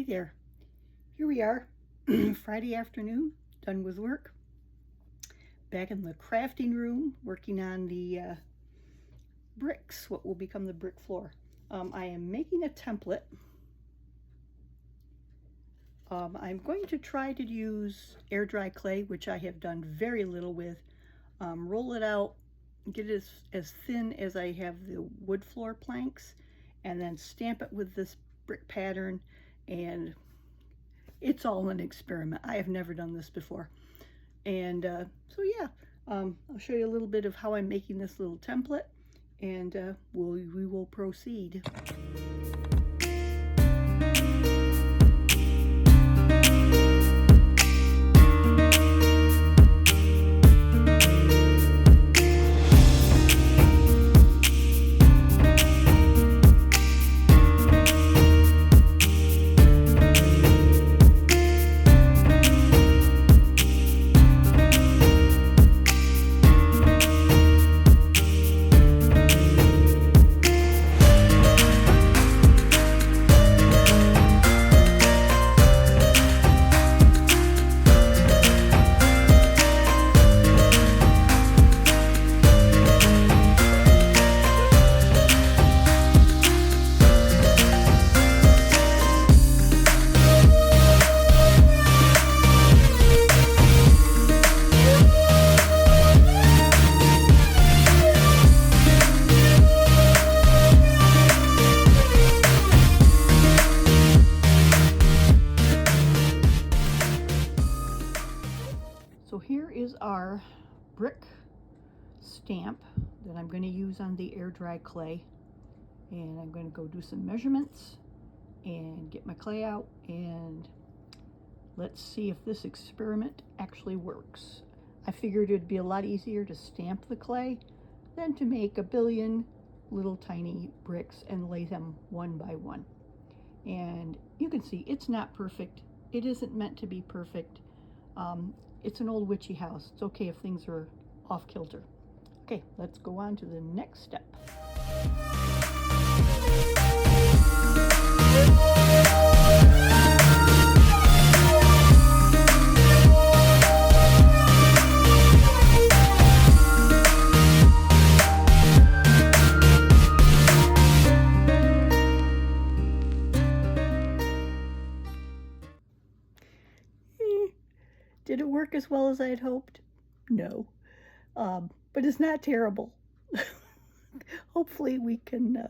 there, here we are, Friday afternoon, done with work, back in the crafting room, working on the bricks, what will become the brick floor. I am making a template. I'm going to try to use air dry clay, which I have done very little with, roll it out, get it as thin as I have the wood floor planks, and then stamp it with this brick pattern. And it's all an experiment. I have never done this before. And so yeah, I'll show you a little bit of how I'm making this little template, and we will proceed. So here is our brick stamp that I'm going to use on the air dry clay, and I'm going to go do some measurements and get my clay out, and let's see if this experiment actually works. I figured it'd be a lot easier to stamp the clay than to make a billion little tiny bricks and lay them one by one. And you can see it's not perfect. It isn't meant to be perfect. It's an old witchy house. It's okay if things are off kilter. Okay, let's go on to the next step. Did it work as well as I had hoped? No, but it's not terrible. Hopefully we can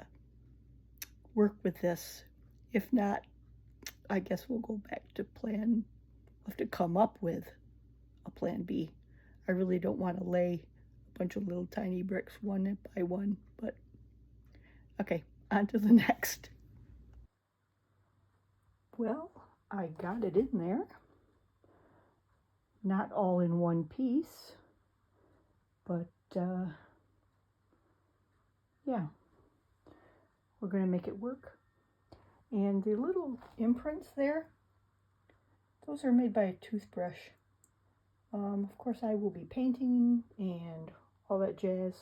work with this. If not, I guess we'll go back to we'll have to come up with a plan B. I really don't want to lay a bunch of little tiny bricks one by one, but okay, on to the next. Well, I got it in there. Not all in one piece, but yeah, we're going to make it work. And the little imprints there, those are made by a toothbrush. Of course, I will be painting and all that jazz,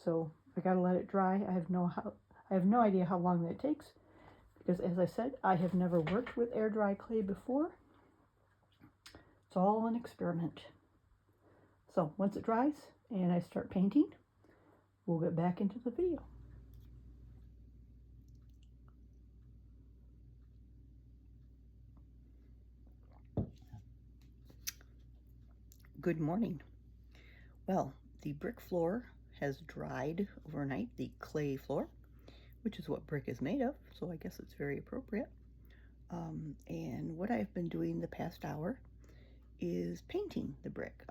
so I gotta let it dry. I have no idea how long that takes, because as I said, I have never worked with air dry clay before. It's all an experiment. So once it dries and I start painting, we'll get back into the video. Good morning. Well, the brick floor has dried overnight, the clay floor, which is what brick is made of, so I guess it's very appropriate. And what I've been doing the past hour is painting the brick.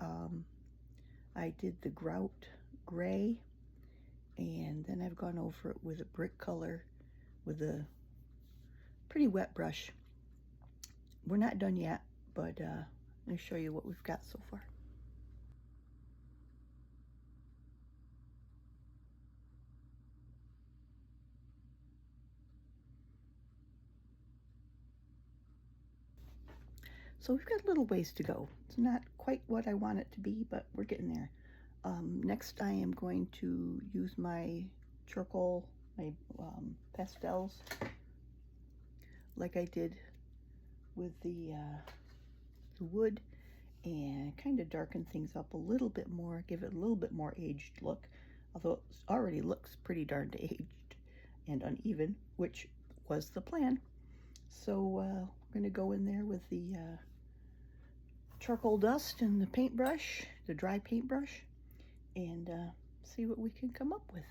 I did the grout gray, and then I've gone over it with a brick color with a pretty wet brush. We're not done yet, but let me show you what we've got so far. So we've got a little ways to go. It's not quite what I want it to be, but we're getting there. Next I am going to use my charcoal, my pastels, like I did with the wood and kind of darken things up a little bit more, give it a little bit more aged look, although it already looks pretty darned aged and uneven, which was the plan. So we're going to go in there with the charcoal dust and the paintbrush, the dry paintbrush, and see what we can come up with.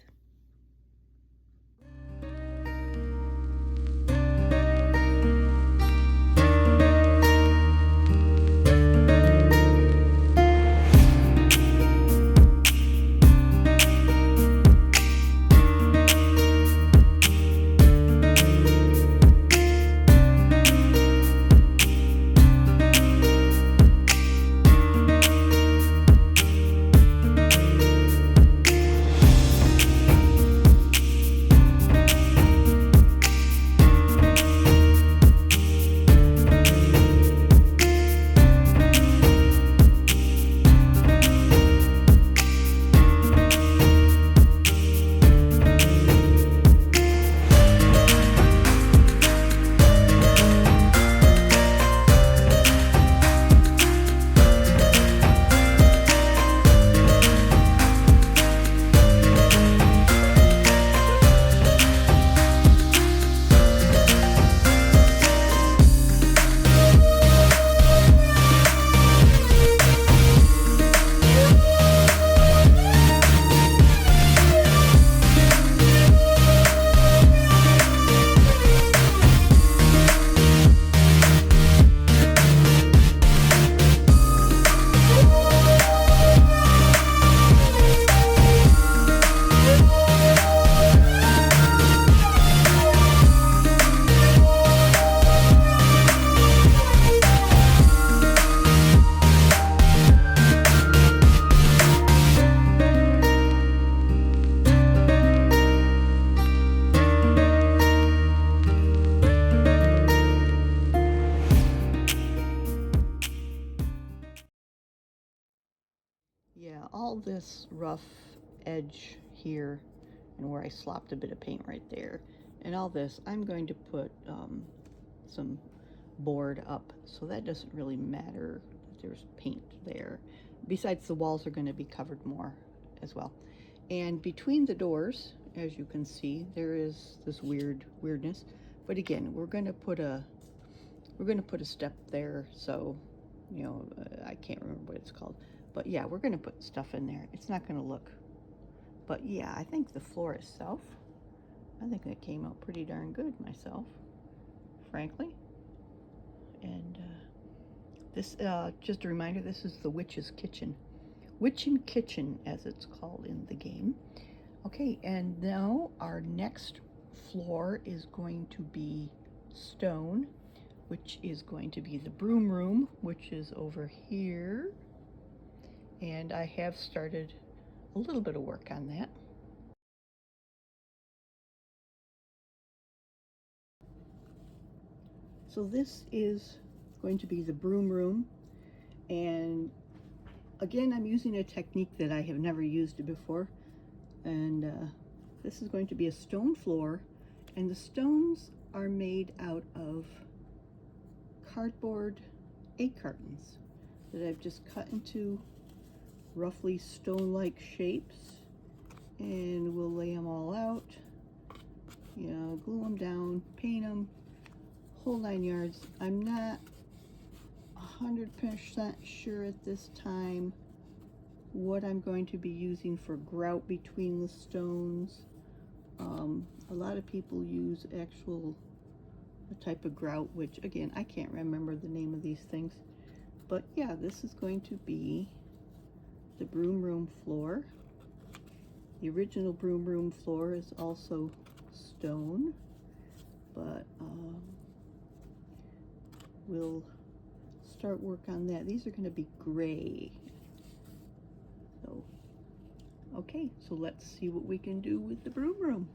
Yeah, all this rough edge here and where I slopped a bit of paint right there and all this, I'm going to put some board up, so that doesn't really matter that there's paint there. Besides, the walls are going to be covered more as well. And between the doors, as you can see, there is this weirdness. But again, we're going to put a step there, so you know, I can't remember what it's called. But yeah, we're going to put stuff in there. It's not going to look, but yeah, I think the floor itself, I think that came out pretty darn good myself, frankly. And this, just a reminder, this is the Witch's Kitchen. Witchin Kitchen, as it's called in the game. Okay, and now our next floor is going to be stone, which is going to be the Broom Room, which is over here. And I have started a little bit of work on that. So this is going to be the Broom Room, and again, I'm using a technique that I have never used before, and this is going to be a stone floor, and the stones are made out of cardboard egg cartons that I've just cut into roughly stone-like shapes, and we'll lay them all out, you know, glue them down, paint them, whole 9 yards. I'm not 100% sure at this time what I'm going to be using for grout between the stones. A lot of people use a type of grout, which again, I can't remember the name of these things. But yeah, this is going to be the Broom Room floor. The original Broom Room floor is also stone, but we'll start work on that. These are going to be gray. So, okay, so let's see what we can do with the Broom Room.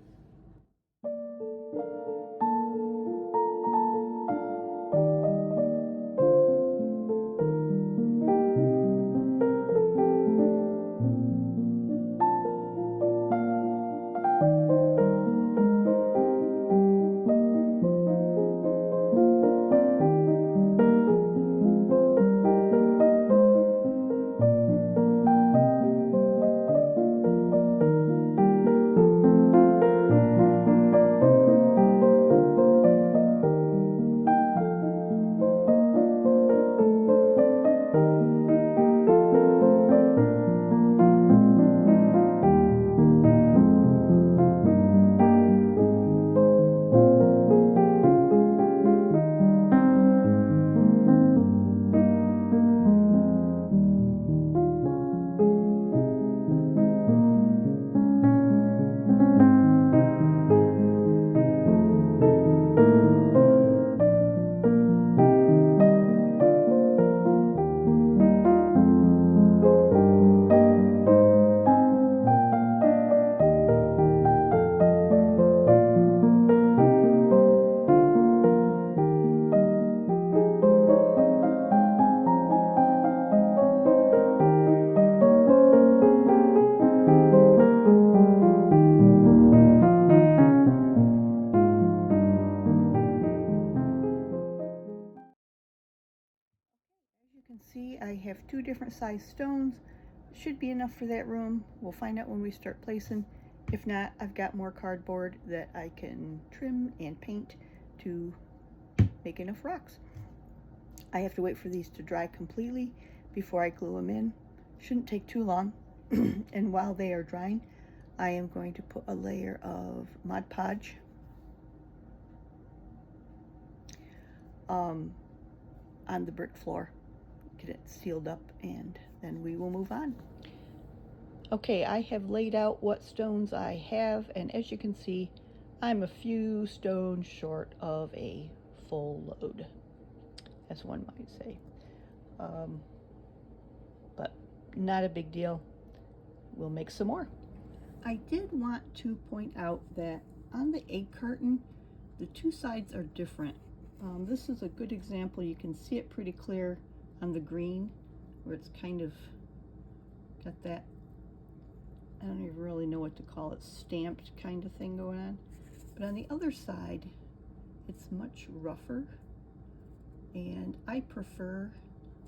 see, I have 2 different size stones. Should be enough for that room. We'll find out when we start placing. If not, I've got more cardboard that I can trim and paint to make enough rocks. I have to wait for these to dry completely before I glue them in. Shouldn't take too long. And while they are drying, I am going to put a layer of Mod Podge on the brick floor, get it sealed up, and then we will move on. Okay, I have laid out what stones I have, and as you can see, I'm a few stones short of a full load, as one might say. But not a big deal. We'll make some more. I did want to point out that on the egg carton, the 2 sides are different. This is a good example. You can see it pretty clear on the green, where it's kind of got that, I don't even really know what to call it, stamped kind of thing going on. But on the other side, it's much rougher, and I prefer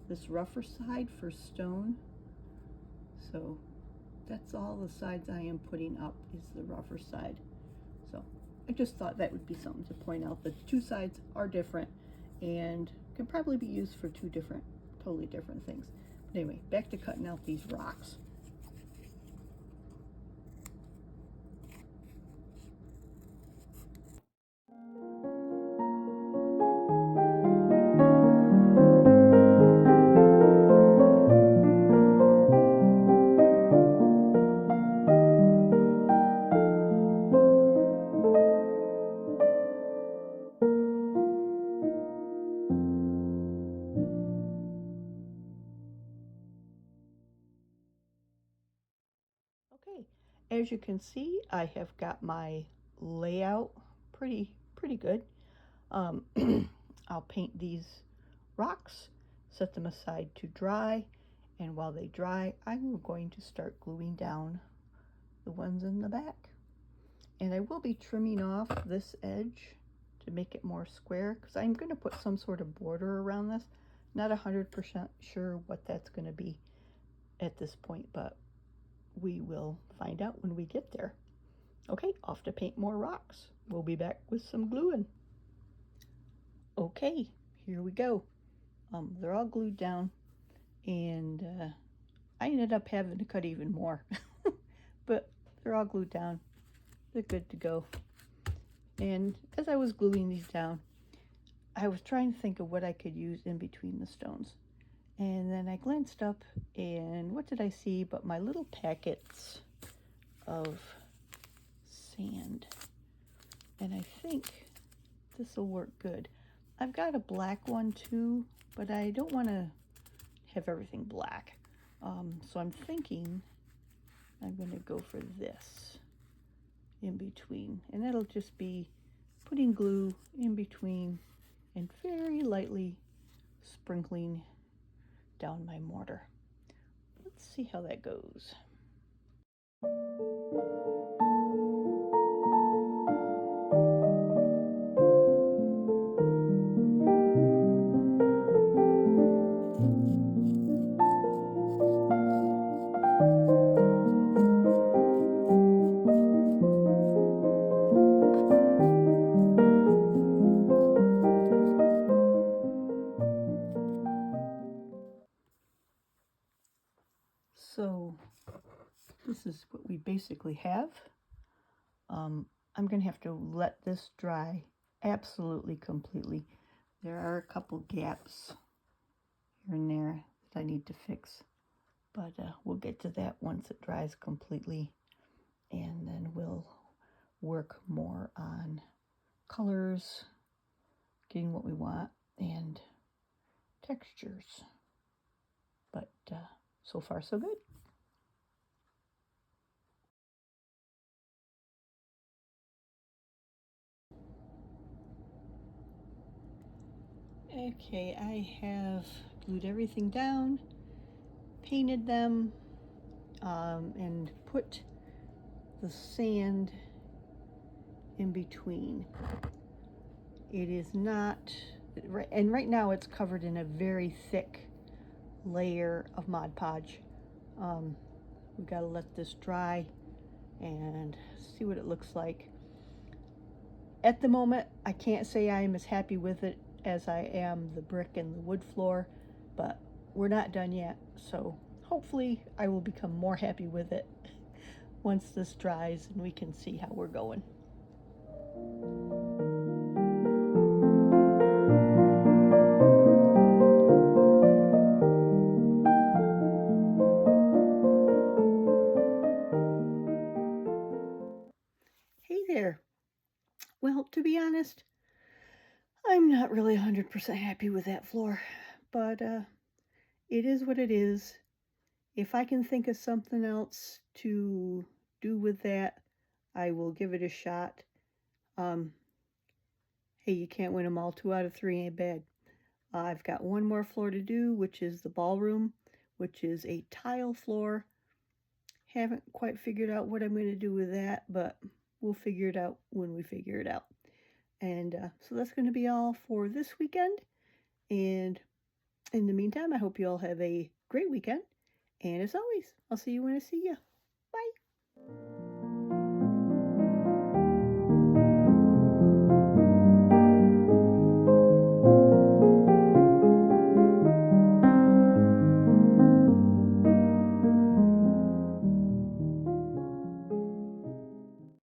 this rougher side for stone. So that's all the sides I am putting up, is the rougher side. So I just thought that would be something to point out. The 2 sides are different and can probably be used for 2 totally different things. But anyway, back to cutting out these rocks. Okay, as you can see, I have got my layout pretty good. I'll paint these rocks, set them aside to dry, and while they dry, I'm going to start gluing down the ones in the back. And I will be trimming off this edge to make it more square, because I'm going to put some sort of border around this. Not 100% sure what that's going to be at this point, but we will find out when we get there. Okay, off to paint more rocks. We'll be back with some gluing. Okay, here we go. They're all glued down, and I ended up having to cut even more. But they're all glued down. They're good to go. And as I was gluing these down, I was trying to think of what I could use in between the stones. And then I glanced up, and what did I see but my little packets of sand. And I think this will work good. I've got a black one too, but I don't want to have everything black. So I'm thinking I'm going to go for this in between. And that'll just be putting glue in between and very lightly sprinkling down my mortar. Let's see how that goes. So this is what we basically have. I'm going to have to let this dry absolutely completely. There are a couple gaps here and there that I need to fix, but we'll get to that once it dries completely, and then we'll work more on colors, getting what we want, and textures. But so far so good. Okay, I have glued everything down, painted them, and put the sand in between. It is not, and right now it's covered in a very thick layer of Mod Podge. We gotta let this dry and see what it looks like. At the moment, I can't say I am as happy with it as I am the brick and the wood floor, but we're not done yet, so hopefully I will become more happy with it once this dries and we can see how we're going. Hey there. Well, to be honest, I'm not really 100% happy with that floor, but it is what it is. If I can think of something else to do with that, I will give it a shot. Hey, you can't win them all. 2 out of 3 ain't bad. I've got one more floor to do, which is the ballroom, which is a tile floor. Haven't quite figured out what I'm going to do with that, but we'll figure it out when we figure it out. And so that's going to be all for this weekend. And in the meantime, I hope you all have a great weekend. And as always, I'll see you when I see you.